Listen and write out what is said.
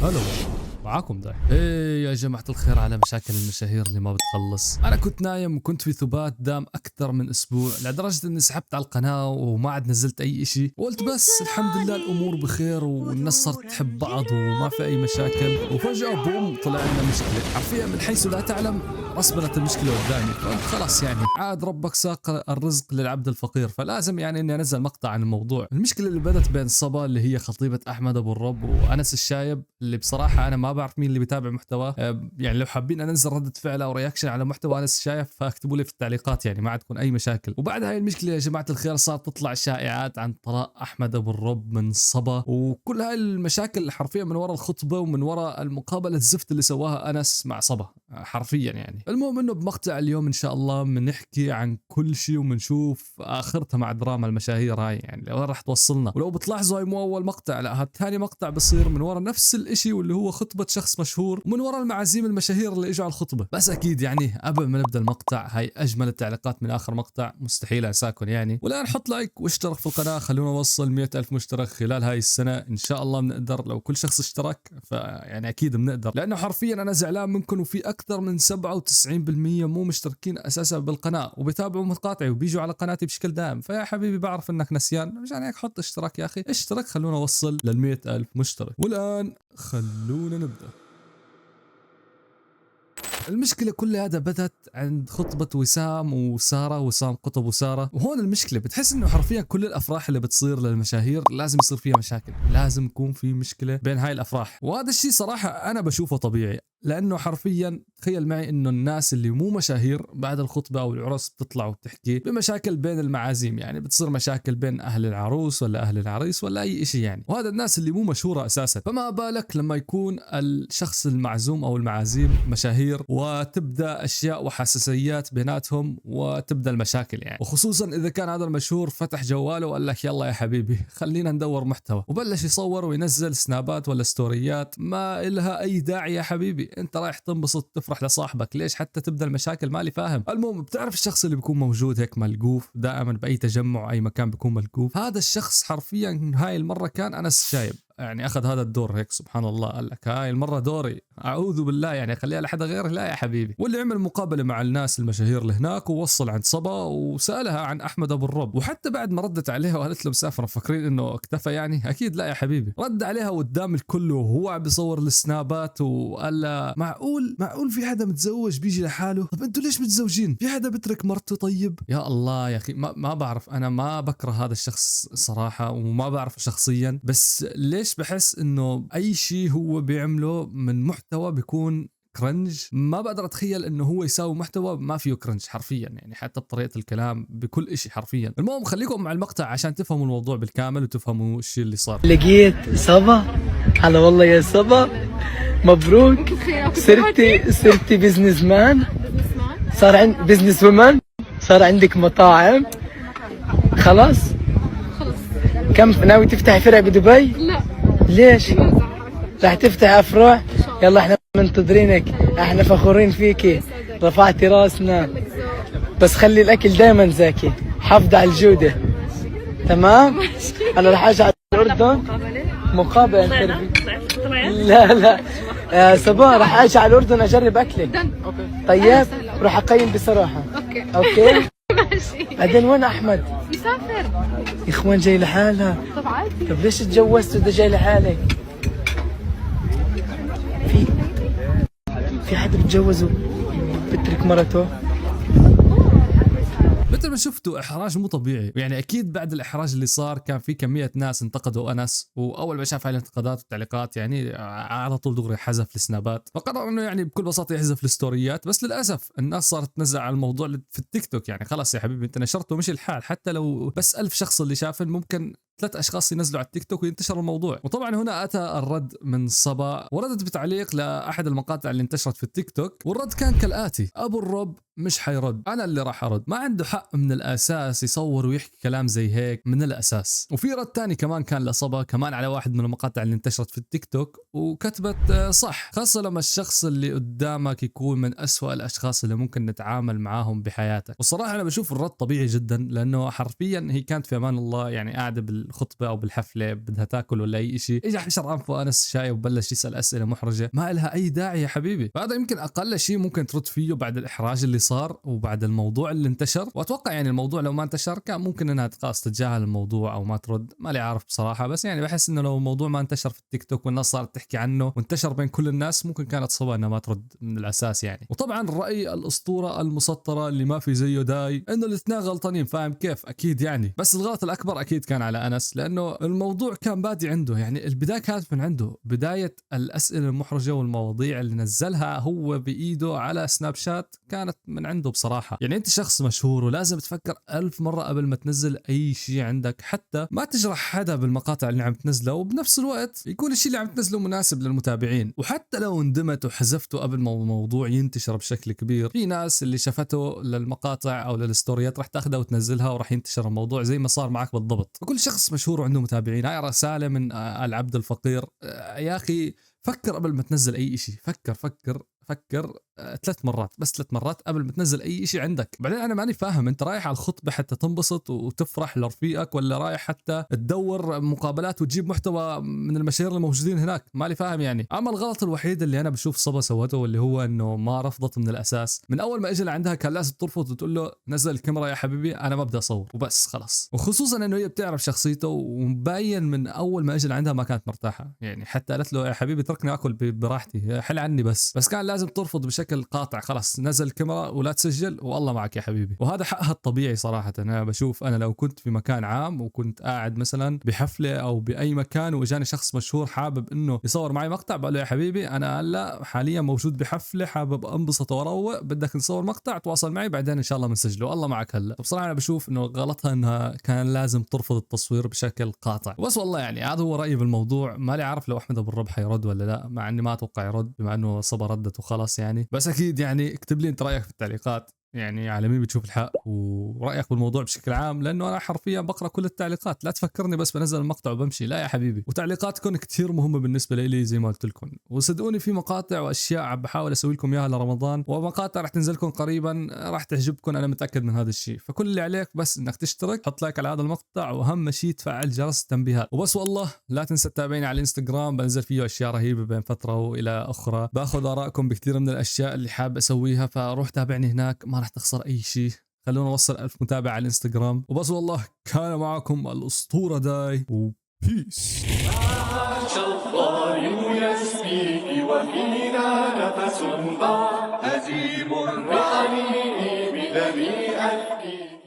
هلا معاكم ده. ايه يا جماعة الخير، على مشاكل المشاهير اللي ما بتخلص. انا كنت نايم وكنت في ثبات دام اكثر من اسبوع، لدرجة اني سحبت على القناة وما عاد نزلت اي اشي، وقلت بس الحمد لله الامور بخير والناس صارت تحب بعض وما في اي مشاكل. وفجأة بوم طلع لنا مشكلة حرفيا من حيث لا تعلم. رسبلت المشكلة قدامي، فقلت خلاص يعني عاد ربك ساق الرزق للعبد الفقير، فلازم يعني اني انزل مقطع عن الموضوع. المشكلة اللي بدت بين صبا اللي هي خطيبة احمد ابو الرب وانس الشايب، اللي بصراحة انا ما بعرف مين اللي بيتابع محتواه. يعني لو حابين انزل ردة فعل او رياكشن على محتوى انس الشايب فاكتبوا لي في التعليقات، يعني ما عاد تكون اي مشاكل. وبعد هاي المشكلة يا جماعة الخير صارت تطلع شائعات عن طلاق احمد ابو الرب من صبا، وكل هاي المشاكل حرفيا من وراء الخطبة ومن وراء المقابلة الزفت اللي سواها انس مع صبا حرفيا يعني. المهم انه بمقطع اليوم ان شاء الله بنحكي عن كل شيء وبنشوف اخرتها مع دراما المشاهير هاي، يعني لو راح توصلنا. ولو بتلاحظوا هاي مو اول مقطع، لا هذا ثاني مقطع بصير من ورا نفس الاشي، واللي هو خطبة شخص مشهور، ومن ورا المعازيم المشاهير اللي اجوا على الخطبة. بس اكيد يعني قبل ما نبدا المقطع، هاي اجمل التعليقات من اخر مقطع مستحيل انساكم يعني. ولا نحط لايك واشترك في القناة، خلونا نوصل 100,000 مشترك خلال هاي السنة ان شاء الله. بنقدر لو كل شخص اشترك فيعني اكيد بنقدر، لانه حرفيا انا زعلان منكم وفي اكثر من 97% مو مشتركين اساسا بالقناه وبيتابعوا مقاطعي وبيجوا على قناتي بشكل دائم. فيا حبيبي بعرف انك نسيان، مشان هيك حط اشتراك يا اخي، اشترك خلونا نوصل لل100,000 مشترك. والان خلونا نبدا. المشكلة كل هذا بدت عند خطبة وسام وسارة، وسام قطب وسارة. وهون المشكلة بتحس انه حرفيا كل الافراح اللي بتصير للمشاهير لازم يصير فيها مشاكل، لازم يكون في مشكلة بين هاي الافراح. وهذا الشيء صراحة انا بشوفه طبيعي، لانه حرفيا تخيل معي انه الناس اللي مو مشاهير بعد الخطبة او العرس بتطلع وبتحكي بمشاكل بين المعازيم، يعني بتصير مشاكل بين اهل العروس ولا اهل العريس ولا اي شيء يعني. وهذا الناس اللي مو مشهورة اساسا، فما بالك لما يكون الشخص المعزوم او المعازيم مشاهير وتبدا اشياء وحساسيات بيناتهم وتبدا المشاكل يعني. وخصوصا اذا كان هذا المشهور فتح جواله وقال لك يلا يا حبيبي خلينا ندور محتوى، وبلش يصور وينزل سنابات ولا ستوريات ما إلها اي داعي. يا حبيبي انت رايح تنبسط تفرح لصاحبك، ليش حتى تبدا المشاكل؟ مالي فاهم. المهم بتعرف الشخص اللي بيكون موجود هيك ملقوف دائما باي تجمع اي مكان بيكون ملقوف، هذا الشخص حرفيا هاي المره كان انس شايب، يعني اخذ هذا الدور هيك سبحان الله، قال لك هاي المره دوري، اعوذ بالله يعني خليها لحدا غيره، لا يا حبيبي. واللي عمل مقابله مع الناس المشاهير اللي هناك ووصل عند صبا وسالها عن احمد ابو الرب، وحتى بعد ما ردت عليها وقالت له مسافره فاكرين انه اكتفى يعني، اكيد لا يا حبيبي. رد عليها قدام الكل وهو عم بيصور السنابات وقال لها معقول في حدا متزوج بيجي لحاله؟ طب انتوا ليش متزوجين؟ في حدا بترك مرته؟ طيب يا الله يا اخي ما بعرف، انا ما بكره هذا الشخص صراحه وما بعرفه شخصيا، بس ليش بحس انه اي شيء هو بيعمله من محتوى بيكون كرنج. ما بقدر اتخيل انه هو يساوي محتوى ما فيه كرنج حرفيا يعني، حتى بطريقه الكلام بكل شيء حرفيا. المهم خليكم مع المقطع عشان تفهموا الموضوع بالكامل وتفهموا الشيء اللي صار. لقيت صبا. هلا والله يا صبا، مبروك. صرتي بزنس مان، صار عندك بزنس وومن، صار عندك مطاعم. خلاص كم ناوي تفتحي فرع بدبي؟ لا. ليش؟ راح تفتحي افراع؟ يلا احنا منتظرينك، احنا فخورين فيكي، رفعتي راسنا. بس خلي الاكل دائما زاكي، حافظي على الجوده. تمام؟ انا راح اجي على الاردن مقابله انترفيو. لا يا صباح، راح اجي على الاردن اجرب اكلك. طيب راح اقيم بصراحه. اوكي ماشي. بعدين وين احمد؟ مسافر. يا اخوان جاي لحالها. طب عادي. طب ليش تجوزت وده جاي لحالك؟ في حدا بتجوز وبترك مرته؟ مثل ما شفتوا احراج مو طبيعي يعني. اكيد بعد الاحراج اللي صار كان في كميه ناس انتقدوا انس، واول ما شاف هاي الانتقادات والتعليقات يعني على طول دغري حذف السنابات، فقرر انه يعني بكل بساطه يحذف الستوريات. بس للاسف الناس صارت تنزع على الموضوع في التيك توك، يعني خلاص يا حبيبي انت نشرته ومشي الحال، حتى لو بس 1000 شخص اللي شافن ممكن 3 اشخاص ينزلوا على التيك توك وينتشر الموضوع. وطبعا هنا اتى الرد من صبا، وردت بتعليق لاحد المقاطع اللي انتشرت في التيك توك، والرد كان كالاتي: ابو الرب مش حيرد، انا اللي راح ارد، ما عنده حق من الاساس يصور ويحكي كلام زي هيك من الاساس. وفي رد تاني كمان كان لصبا كمان على واحد من المقاطع اللي انتشرت في التيك توك وكتبت صح، خاصة لما الشخص اللي قدامك يكون من أسوأ الاشخاص اللي ممكن نتعامل معاهم بحياتك. والصراحة انا بشوف الرد طبيعي جدا، لانه حرفيا هي كانت في امان الله يعني قاعدة بالخطبه او بالحفله بدها تاكل ولا اي شيء، اجى حشر انفه انس شاي وبلش يسال اسئله محرجه ما لها اي داعي يا حبيبي. فهذا يمكن اقل شيء ممكن ترد فيه بعد الاحراج اللي صار وبعد الموضوع اللي انتشر. واتوقع يعني الموضوع لو ما انتشر كان ممكن انها خلاص تتجاهل الموضوع او ما ترد، ما لي عارف بصراحه. بس يعني بحس انه لو الموضوع ما انتشر في التيك توك والناس صارت تحكي عنه وانتشر بين كل الناس ممكن كانت صعبه انها ما ترد من الاساس يعني. وطبعا الراي الاسطوره المسطره اللي ما في زيه داي انه الاثنين غلطانين، فاهم كيف؟ اكيد يعني. بس الغلط الاكبر اكيد كان على انس، لانه الموضوع كان بادي عنده، يعني البدايه كانت من عنده. بدايه الاسئله المحرجه والمواضيع اللي نزلها هو بايده على سناب شات كانت من عنده بصراحه. يعني انت شخص مشهور ولازم تفكر 1000 مره قبل ما تنزل اي شيء عندك، حتى ما تجرح حدا بالمقاطع اللي عم تنزله، وبنفس الوقت يكون الشيء اللي عم تنزله مناسب للمتابعين. وحتى لو اندمت وحذفته قبل ما الموضوع ينتشر بشكل كبير، في ناس اللي شافته للمقاطع او للستوريات راح تاخذها وتنزلها وراح ينتشر الموضوع زي ما صار معك بالضبط. وكل شخص مشهور وعنده متابعين. هاي رساله من العبد الفقير. يا اخي فكر قبل ما تنزل اي شيء، فكر 3 مرات، بس 3 مرات قبل ما تنزل اي شيء عندك. بعدين انا ماني فاهم، انت رايح على الخطبه حتى تنبسط وتفرح لرفيقك، ولا رايح حتى تدور مقابلات وتجيب محتوى من المشاهير الموجودين هناك؟ مالي فاهم يعني. اما الغلط الوحيد اللي انا بشوف صبا سوته واللي هو انه ما رفضت من الاساس. من اول ما اجى لعندها كان لازم ترفض وتقول له نزل الكاميرا يا حبيبي انا ما بدي اصور وبس خلاص. وخصوصا انه هي بتعرف شخصيته ومبين من اول ما اجى لعندها ما كانت مرتاحه، يعني حتى قالت له يا حبيبي تركني اكل براحتي حل عني، بس كان لازم ترفض بشكل قاطع. خلاص نزل الكاميرا ولا تسجل والله معك يا حبيبي. وهذا حقها الطبيعي صراحه. انا بشوف انا لو كنت في مكان عام وكنت قاعد مثلا بحفله او باي مكان واجاني شخص مشهور حابب انه يصور معي مقطع، بقول له يا حبيبي انا هلا حاليا موجود بحفله حابب انبسط واروق، بدك نصور مقطع تواصل معي بعدين ان شاء الله بنسجله، الله معك هلا. بصراحه انا بشوف انه غلطها انها كان لازم ترفض التصوير بشكل قاطع. بس والله يعني هذا هو رايي بالموضوع. ما لي عارف لو احمد ابو الرب حيرد ولا لا، مع اني ما اتوقع يرد بما انه صبا ردت وخلاص يعني. بس اكيد يعني اكتب لي انت رايك في التعليقات، يعني على مين بتشوف الحق ورأيك بالموضوع بشكل عام، لأنه أنا حرفيا بقرأ كل التعليقات. لا تفكرني بس بنزل المقطع وبمشي، لا يا حبيبي. وتعليقاتكم كتير مهمة بالنسبة لي زي ما قلت لكم. وصدقوني في مقاطع وأشياء عم بحاول أسوي لكم إياها لرمضان، ومقاطع رح تنزلكم قريبا رح تعجبكم، أنا متأكد من هذا الشيء. فكل اللي عليك بس إنك تشترك، حط لايك على هذا المقطع، وأهم شيء تفعل جرس التنبيهات. وبس والله لا تنسى تتابعني على الانستغرام، بنزل فيه أشياء رهيبة بين فترة وإلى أخرى، باخذ آرائكم بكثير من الأشياء اللي حاب أسويها، فروح تابعني هناك ما رح تخسر أي شيء. خلونا نوصل 1000 متابع على الانستغرام. وبس والله كان معكم الأسطورة داي وبيس. يسقي وفينا نفس هزيم الرعي بدمي ألقي.